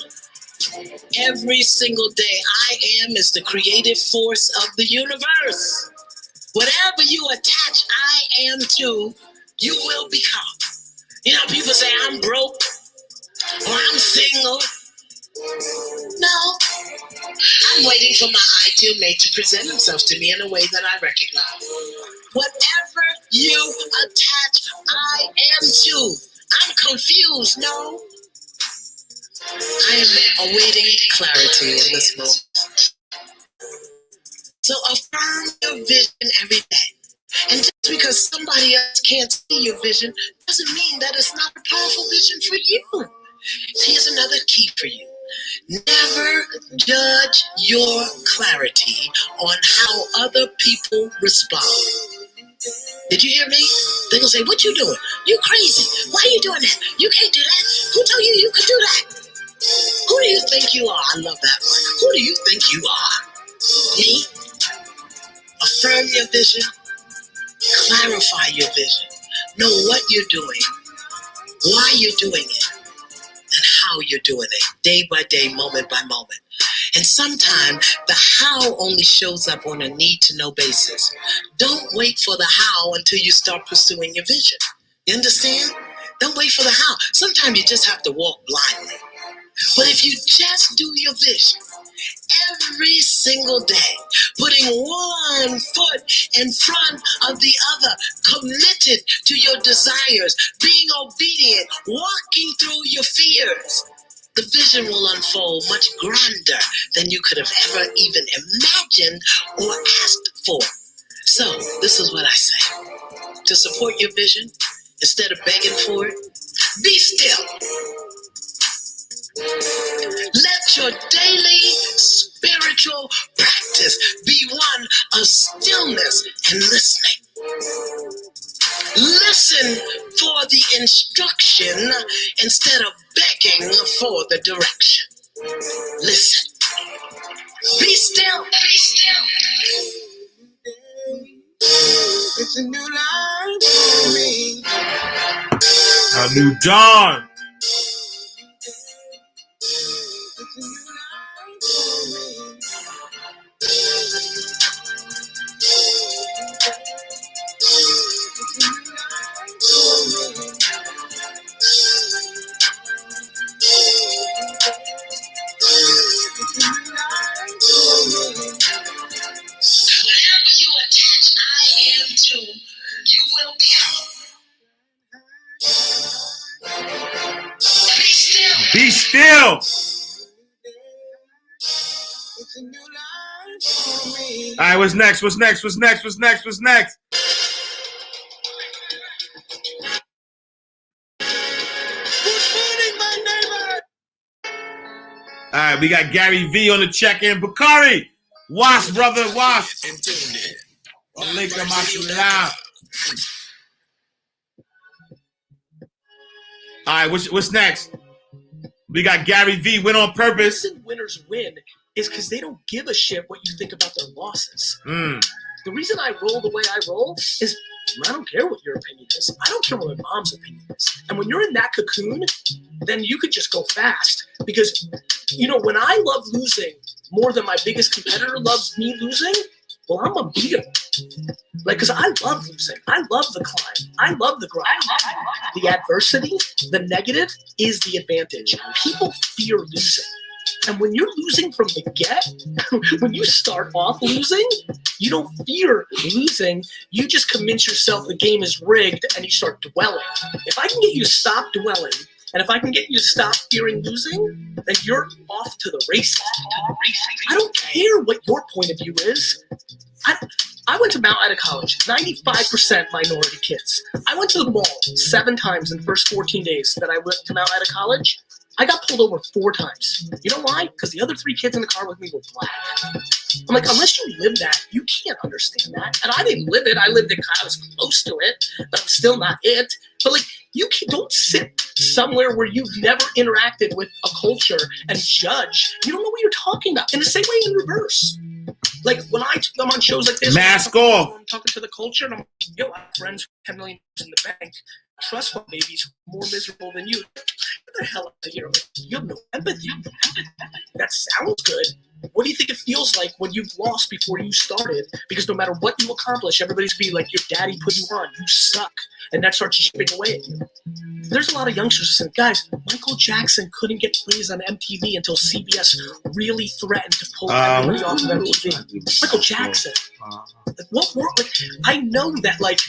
[SPEAKER 6] Every single day, I am is the creative force of the universe. Whatever you attach I am to, you will become. You know, people say, I'm broke, or I'm single. No. I'm waiting for my ideal mate to present himself to me in a way that I recognize. Whatever you attach I am to, I'm confused, no. I am awaiting clarity in this moment. So affirm your vision every day. And just because somebody else can't see your vision doesn't mean that it's not a powerful vision for you. Here's another key for you. Never judge your clarity on how other people respond. Did you hear me? They're going to say, what you doing? You crazy. Why are you doing that? You can't do that. Who told you you could do that? Who do you think you are? I love that one. Who do you think you are? Me? Affirm your vision. Clarify your vision. Know what you're doing, why you're doing it, and how you're doing it, day by day, moment by moment. And sometimes the how only shows up on a need-to-know basis. Don't wait for the how until you start pursuing your vision. You understand? Don't wait for the how. Sometimes you just have to walk blindly. But if you just do your vision every single day, putting one foot in front of the other, committed to your desires, being obedient, walking through your fears, the vision will unfold much grander than you could have ever even imagined or asked for. So this is what I say. To support your vision, instead of begging for it, be still. Let your daily spiritual practice be one of stillness and listening. Listen for the instruction instead of begging for the direction. Listen. Be still. Be still.
[SPEAKER 5] It's a new life for me.
[SPEAKER 4] A new dawn.
[SPEAKER 5] It's a new life for me.
[SPEAKER 6] Whatever you attach I am to, you will become. Be still.
[SPEAKER 4] Be still.
[SPEAKER 5] It's a new life for me.
[SPEAKER 4] All right, what's next? What's next? What's next? What's next? What's next? All right, we got Gary V on the check-in. Bakari, Wasp, brother, Wasp. Alaikum assalam. All right, what's next? We got Gary V. Win on purpose.
[SPEAKER 7] The reason winners win is because they don't give a shit what you think about their losses. The reason I roll the way I roll is I don't care what your opinion is. I don't care what my mom's opinion is. And when you're in that cocoon, then you could just go fast. Because, you know, when I love losing more than my biggest competitor loves me losing, well, I'm unbeatable. Like, because I love losing. I love the climb. I love the grind. The adversity, the negative is the advantage. People fear losing. And when you're losing from the get, when you start off losing, you don't fear losing. You just convince yourself the game is rigged and you start dwelling. If I can get you to stop dwelling, and if I can get you to stop fearing losing, then you're off to the races. I don't care what your point of view is. I went to Mount Ida College, 95% minority kids. I went to the mall 7 times in the first 14 days that I went to Mount Ida College. I got pulled over 4 times. You know why? Because the other 3 kids in the car with me were black. I'm like, unless you live that, you can't understand that. And I didn't live it. I lived it. I was close to it, but I'm still not it. But like, don't sit somewhere where you've never interacted with a culture and judge. You don't know what you're talking about. In the same way in reverse. Like when I'm on shows like this,
[SPEAKER 4] mask off.
[SPEAKER 7] I'm talking to the culture, and I'm like, yo, I have friends with 10 million in the bank. Trust fund babies more miserable than you. Get the hell out of here. Like, you have no empathy. That sounds good. What do you think it feels like when you've lost before you started? Because no matter what you accomplish, everybody's be like, your daddy put you on. You suck. And that starts chipping away at you. There's a lot of youngsters who say, guys, Michael Jackson couldn't get plays on MTV until CBS really threatened to pull everybody off of MTV. Michael Jackson. Like, what world? Like, I know that like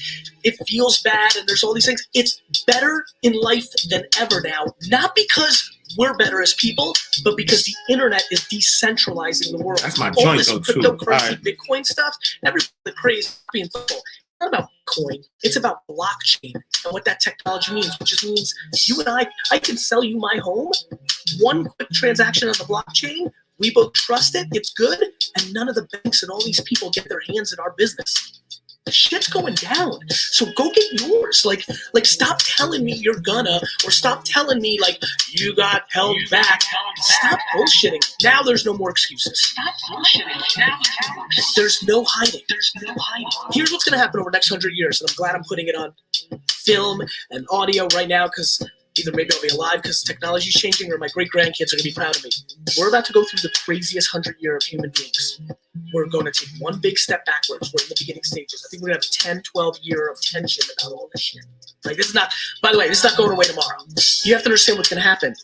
[SPEAKER 7] it feels bad and there's all these things. It's better in life than ever now. Not because we're better as people, but because the internet is decentralizing the world.
[SPEAKER 4] That's my
[SPEAKER 7] all
[SPEAKER 4] joint
[SPEAKER 7] this
[SPEAKER 4] though too.
[SPEAKER 7] cryptocurrency,
[SPEAKER 4] Right.
[SPEAKER 7] Bitcoin stuff, everybody's crazy being football. It's not about Bitcoin. It's about blockchain and what that technology means, which just means you and I can sell you my home. One quick transaction on the blockchain. We both trust it. It's good. And none of the banks and all these people get their hands in our business. The shit's going down. So go get yours. Like stop telling me you're gonna, or stop telling me like you got held back. Stop bullshitting. Now there's no more excuses. Stop bullshitting. Now there's no hiding. Here's what's gonna happen over the next 100 years, and I'm glad I'm putting it on film and audio right now, because either maybe I'll be alive because technology's changing, or my great-grandkids are gonna be proud of me. We're about to go through the craziest 100 year of human beings. We're going to take one big step backwards. We're in the beginning stages. I think we're going to have a 10, 12 year of tension about all this shit. Like, this is not, by the way, this is not going away tomorrow. You have to understand what's going to happen.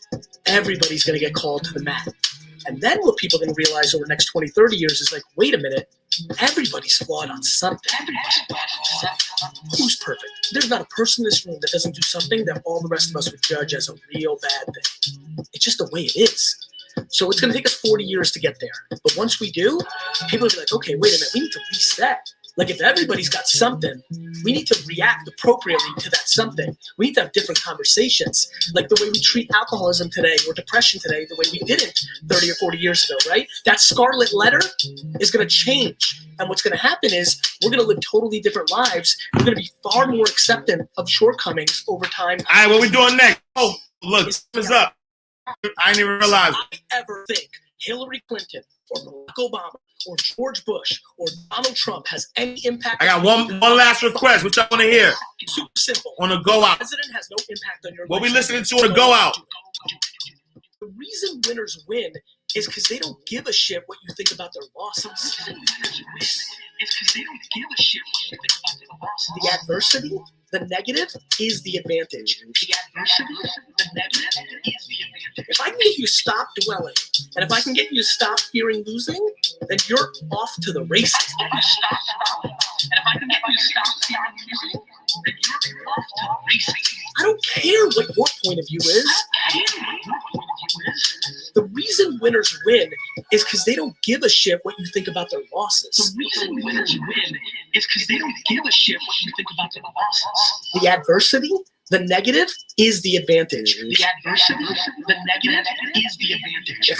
[SPEAKER 7] Everybody's going to get called to the mat. And then what people are going to realize over the next 20, 30 years is like, wait a minute, everybody's flawed on something. Who's perfect? There's not a person in this room that doesn't do something that all the rest of us would judge as a real bad thing. It's just the way it is. So it's going to take us 40 years to get there. But once we do, people will be like, okay, wait a minute, we need to reset. Like if everybody's got something, we need to react appropriately to that something. We need to have different conversations. Like the way we treat alcoholism today or depression today, the way we didn't 30 or 40 years ago, right? That scarlet letter is going to change. And what's going to happen is we're going to live totally different lives. We're going to be far more acceptant of shortcomings over time.
[SPEAKER 4] All right, what we doing next? Oh, look, it's up. I didn't even realize it.
[SPEAKER 7] I ever think Hillary Clinton or Barack Obama or George Bush or Donald Trump has any impact?
[SPEAKER 4] I got one last request. What y'all want to hear?
[SPEAKER 7] Super simple.
[SPEAKER 4] On the go out.
[SPEAKER 7] The president has no impact on your life.
[SPEAKER 4] What we listening to on the go out?
[SPEAKER 7] The reason winners win is because they don't give a shit what you think about their losses. The adversity, the negative, is the advantage. If I can get you to stop dwelling, and if I can get you to stop fearing losing, then you're off to the races. I don't care what your point of view is. The reason winners win is because they don't give a shit what you think about their losses. The adversity, the negative, is the advantage. If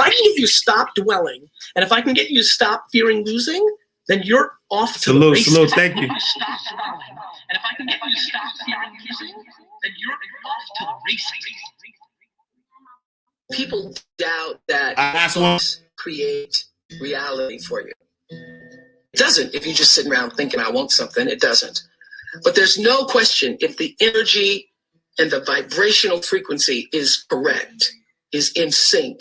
[SPEAKER 7] I can get you to stop dwelling, and if I can get you to stop fearing losing, then you're off to the races.
[SPEAKER 4] Salute, thank you.
[SPEAKER 6] People doubt that
[SPEAKER 4] That's one.
[SPEAKER 6] create reality for you. It doesn't. If you just sit around thinking I want something, it doesn't. But there's no question, if the energy and the vibrational frequency is correct, is in sync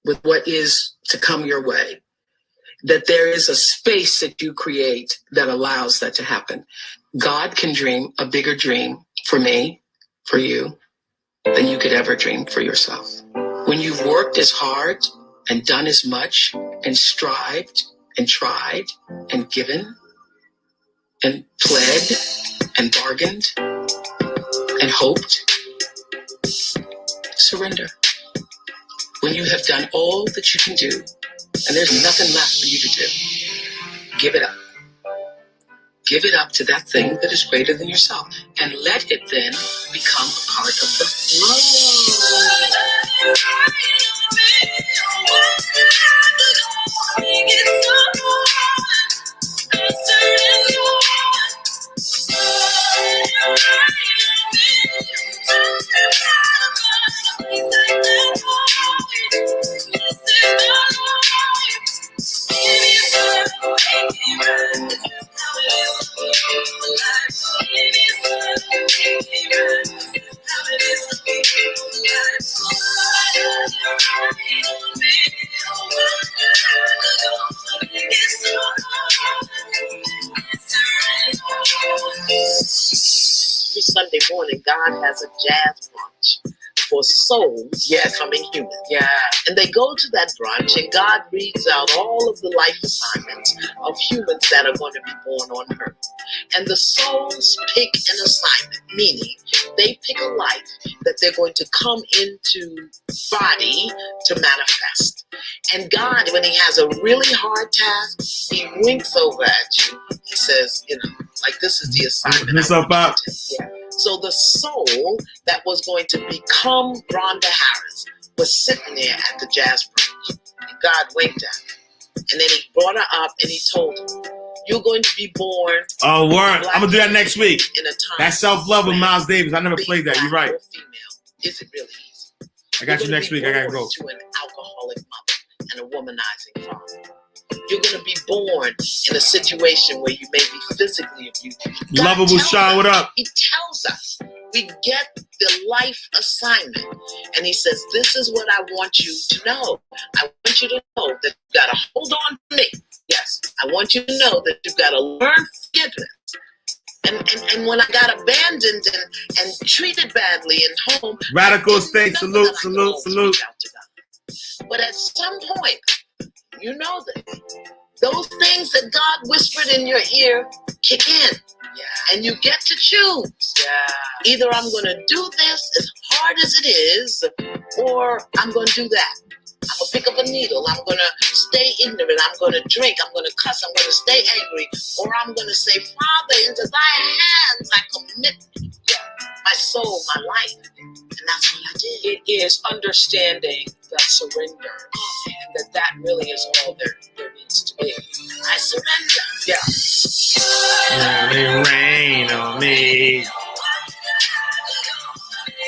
[SPEAKER 6] with what is to come your way, that there is a space that you create that allows that to happen. God can dream a bigger dream for me, for you, than you could ever dream for yourself. When you've worked as hard and done as much and strived and tried and given and pled and bargained and hoped, surrender. When you have done all that you can do and there's nothing left for you to do, give it up. Give it up to that thing that is greater than yourself and let it then become a part of the flow. Every Sunday morning, God has a jazz brunch for souls becoming human. Yeah. And they go to that brunch and God reads out all of the life assignments of humans that are going to be born on earth. And the souls pick an assignment, meaning they pick a life that they're going to come into body to manifest. And God, when he has a really hard task, he winks over at you. He says, like, this is the assignment.
[SPEAKER 4] What's up, Bob?
[SPEAKER 6] Yeah. So the soul that was going to become Rhonda Harris was sitting there at the jazz brunch. And God winked at her. And then he brought her up and he told her, you're going to be born.
[SPEAKER 4] Oh, word. I'm going to do that next week.
[SPEAKER 6] In a time.
[SPEAKER 4] That Self-Love with Miles Davis. I never played that. You're right.
[SPEAKER 6] Female. Is it really easy?
[SPEAKER 4] I got you next week. I got to go.
[SPEAKER 6] To an alcoholic mother and a womanizing father. You're going to be born in a situation where you may be physically abused.
[SPEAKER 4] Lovable Sean, what up?
[SPEAKER 6] He tells us we get the life assignment. And he says, this is what I want you to know. I want you to know that you've got to hold on to me. Yes, I want you to know that you've got to learn forgiveness. And when I got abandoned and treated badly in home.
[SPEAKER 4] Radical State, salute.
[SPEAKER 6] But at some point, you know that those things that God whispered in your ear kick in. Yeah. And you get to choose. Yeah. Either I'm going to do this as hard as it is, or I'm going to do that. I'm going to pick up a needle. I'm going to stay ignorant. I'm going to drink. I'm going to cuss. I'm going to stay angry. Or I'm going to say, Father, into thy hands I commit my soul, my life. And that's what I did. It is understanding that surrender. And that really is all there needs to be. I surrender. Yeah.
[SPEAKER 4] Let it rain on me.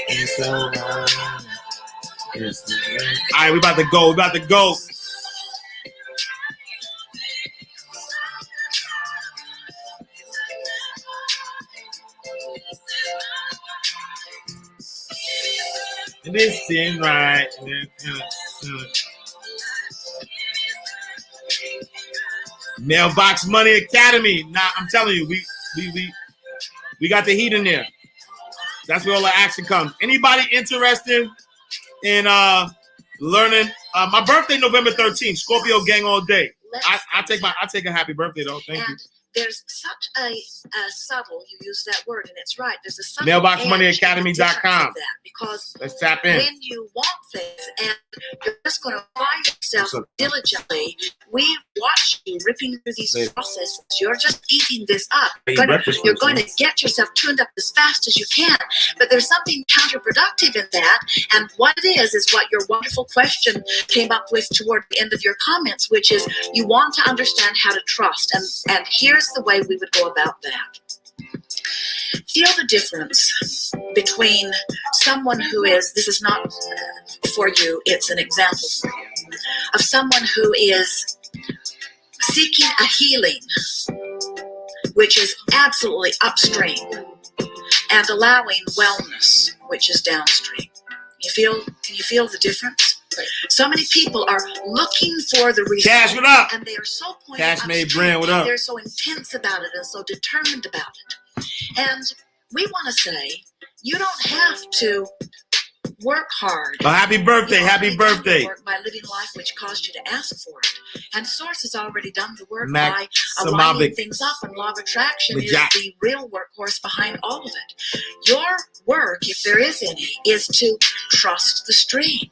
[SPEAKER 4] It's so hard. All right, we about to go. This ain't right. Mailbox Money Academy. Nah, I'm telling you, we got the heat in there. That's where all the action comes. Anybody interested in learning? My birthday, November 13th. Scorpio gang all day. I take a happy birthday though. Thank you.
[SPEAKER 8] There's such a subtle, you use that word, and it's right. There's a subtle
[SPEAKER 4] MailboxMoneyAcademy.com.
[SPEAKER 8] Because
[SPEAKER 4] let's tap in.
[SPEAKER 8] When you want things and you're just going to apply yourself diligently, we watch you ripping through these processes. You're just eating this up. You're going to get yourself tuned up as fast as you can. But there's something counterproductive in that. And what it is what your wonderful question came up with toward the end of your comments, which is you want to understand how to trust. And here's the way we would go about that. Feel the difference between someone who is, this is not for you, it's an example for you, of someone who is seeking a healing, which is absolutely upstream, and allowing wellness, which is downstream. Can you feel the difference? So many people are looking for the result.
[SPEAKER 4] Cash, what up?
[SPEAKER 8] And they are so pointed
[SPEAKER 4] Cash made brand, what up?
[SPEAKER 8] They're so intense about it and so determined about it. And we want to say, you don't have to work hard.
[SPEAKER 4] Oh, happy birthday,
[SPEAKER 8] You
[SPEAKER 4] happy
[SPEAKER 8] already done the
[SPEAKER 4] birthday.
[SPEAKER 8] work by living life which caused you to ask for it. And Source has already done the work
[SPEAKER 4] Mac
[SPEAKER 8] by aligning
[SPEAKER 4] Samavic.
[SPEAKER 8] things up, and law of attraction
[SPEAKER 4] With
[SPEAKER 8] is
[SPEAKER 4] Jack.
[SPEAKER 8] the real workhorse behind all of it. Your work, if there is any, is to trust the stream.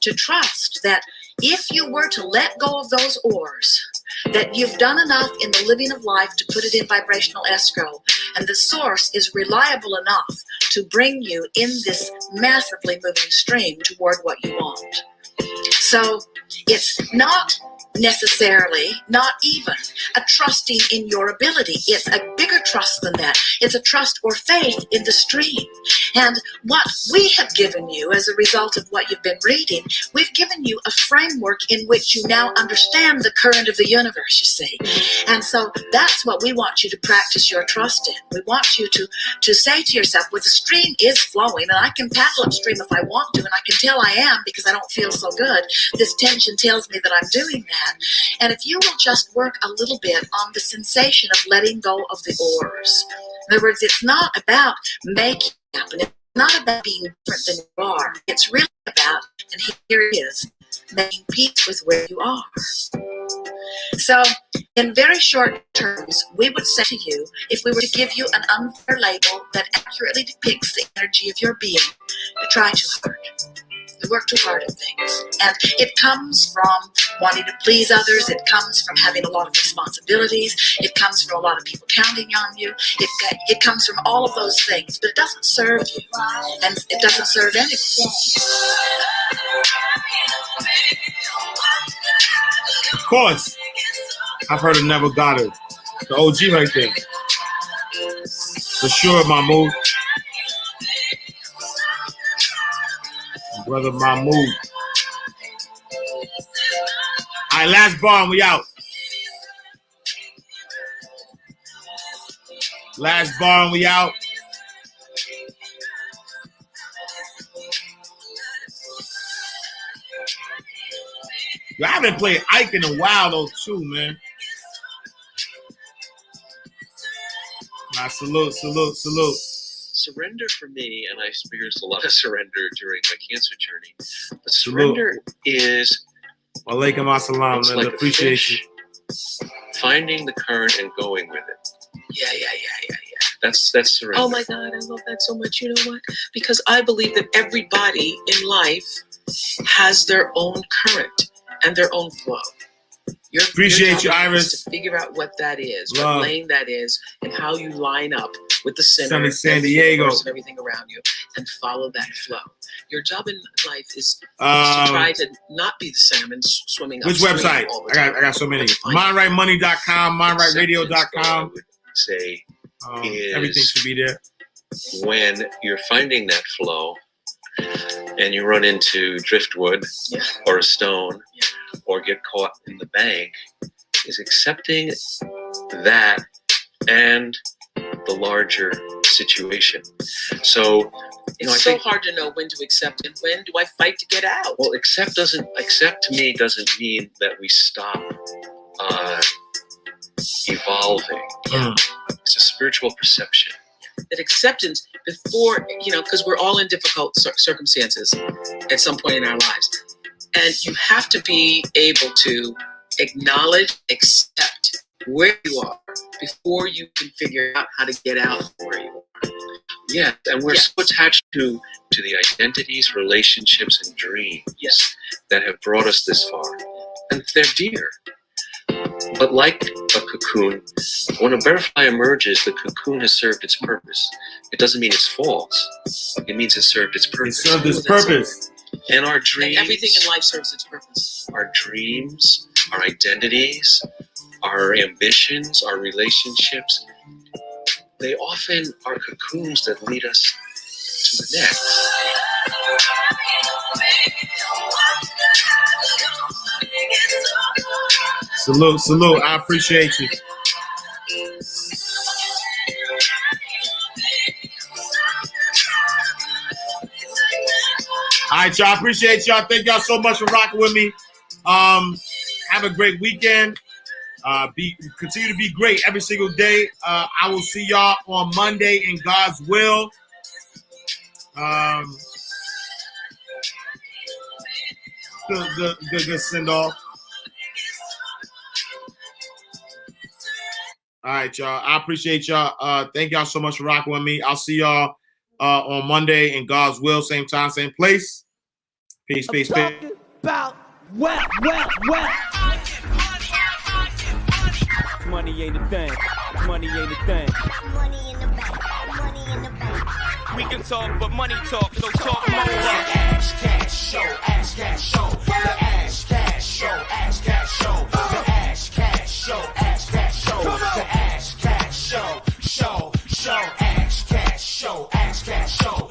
[SPEAKER 8] To trust that if you were to let go of those oars, that you've done enough in the living of life to put it in vibrational escrow, and the source is reliable enough to bring you in this massively moving stream toward what you want. So it's not necessarily, not even a trusting in your ability. It's a bigger trust than that. It's a trust or faith in the stream. And what we have given you as a result of what you've been reading, we've given you a framework in which you now understand the current of the universe, you see. And so that's what we want you to practice your trust in. We want you to say to yourself, well, the stream is flowing, and I can paddle upstream if I want to, and I can tell I am because I don't feel so good. This tension tells me that I'm doing that. And if you will just work a little bit on the sensation of letting go of the oars. In other words, it's not about making it happen. It's not about being different than you are. It's really about, and here it is, making peace with where you are. So, in very short terms, we would say to you, if we were to give you an unfair label that accurately depicts the energy of your being, you try too hard. You work too hard at things. And it comes from wanting to please others. It comes from having a lot of responsibilities. It comes from a lot of people counting on you. It comes from all of those things. But it doesn't serve you. And it doesn't serve anyone.
[SPEAKER 4] Of course. I've heard of Never Got It. The OG right there. For sure, Mahmoud. Brother Mahmoud. All right, last bar and we out. Last bar and we out. Yo, I haven't played Ike in a while though, too, man. Nah, salute.
[SPEAKER 9] Surrender for me, and I experienced a lot of surrender during my cancer journey. But surrender is
[SPEAKER 4] Walaikum assalam,
[SPEAKER 9] it's
[SPEAKER 4] man.
[SPEAKER 9] like
[SPEAKER 4] Appreciation.
[SPEAKER 9] a fish, finding the current and going with it.
[SPEAKER 7] Yeah.
[SPEAKER 9] That's surrender.
[SPEAKER 7] Oh my God, I love that so much. You know what? Because I believe that everybody in life has their own current and their own flow.
[SPEAKER 4] Appreciate you,
[SPEAKER 7] job
[SPEAKER 4] Iris.
[SPEAKER 7] is to figure out what that is,
[SPEAKER 4] Love.
[SPEAKER 7] what lane that is, and how you line up with the center
[SPEAKER 4] Sunny San
[SPEAKER 7] and the
[SPEAKER 4] Diego.
[SPEAKER 7] universe and everything around you, and follow that flow. Your job in life is to try to not be the salmon swimming
[SPEAKER 4] Which
[SPEAKER 7] upstream
[SPEAKER 4] website?
[SPEAKER 7] all the
[SPEAKER 4] I
[SPEAKER 7] time.
[SPEAKER 4] got so many.
[SPEAKER 7] Find
[SPEAKER 4] MindRightMoney.com, MindRightRadio.com.
[SPEAKER 9] I would say
[SPEAKER 4] Everything should be there.
[SPEAKER 9] when you're finding that flow and you run into driftwood
[SPEAKER 7] Yeah.
[SPEAKER 9] or a stone or get caught in the bank, is accepting that and the larger situation. So,
[SPEAKER 7] It's
[SPEAKER 9] I
[SPEAKER 7] so
[SPEAKER 9] think,
[SPEAKER 7] hard to know when to accept and when do I fight to get out.
[SPEAKER 9] well, accept to me doesn't mean that we stop evolving. It's a spiritual perception.
[SPEAKER 7] That acceptance before, because we're all in difficult circumstances at some point in our lives. And you have to be able to acknowledge, accept where you are before you can figure out how to get out of where you are.
[SPEAKER 9] Yeah, and we're so attached to the identities, relationships, and dreams that have brought us this far. And they're dear. But like a cocoon, when a butterfly emerges, the cocoon has served its purpose. It doesn't mean it's false. It means it served its
[SPEAKER 4] It
[SPEAKER 9] purpose.
[SPEAKER 4] served its purpose.
[SPEAKER 9] And our
[SPEAKER 7] And
[SPEAKER 9] dreams,
[SPEAKER 7] everything in life serves its purpose.
[SPEAKER 9] our dreams, our identities, our ambitions, our relationships, they often are cocoons that lead us to the next.
[SPEAKER 4] Salute. I appreciate you. All right, y'all. Appreciate y'all. Thank y'all so much for rocking with me. Have a great weekend. Continue to be great every single day. I will see y'all on Monday in God's will. good send off. All right, y'all. I appreciate y'all. Thank y'all so much for rocking with me. I'll see y'all on Monday in God's will, same time, same place. Peace, peace, peace.
[SPEAKER 1] About well. Money ain't a thing. Money ain't a thing.
[SPEAKER 2] Money in the bank. Money in the bank.
[SPEAKER 1] We can talk, but money talk, so talk more.
[SPEAKER 3] Ash Cash Show, Ash Cash Show, the Ash Cash Show, Ash Cash Show, the Ash Cash Show, Ash Cash Show, the Ash Cash Show, Ash Cash Show, Ash Cash Show.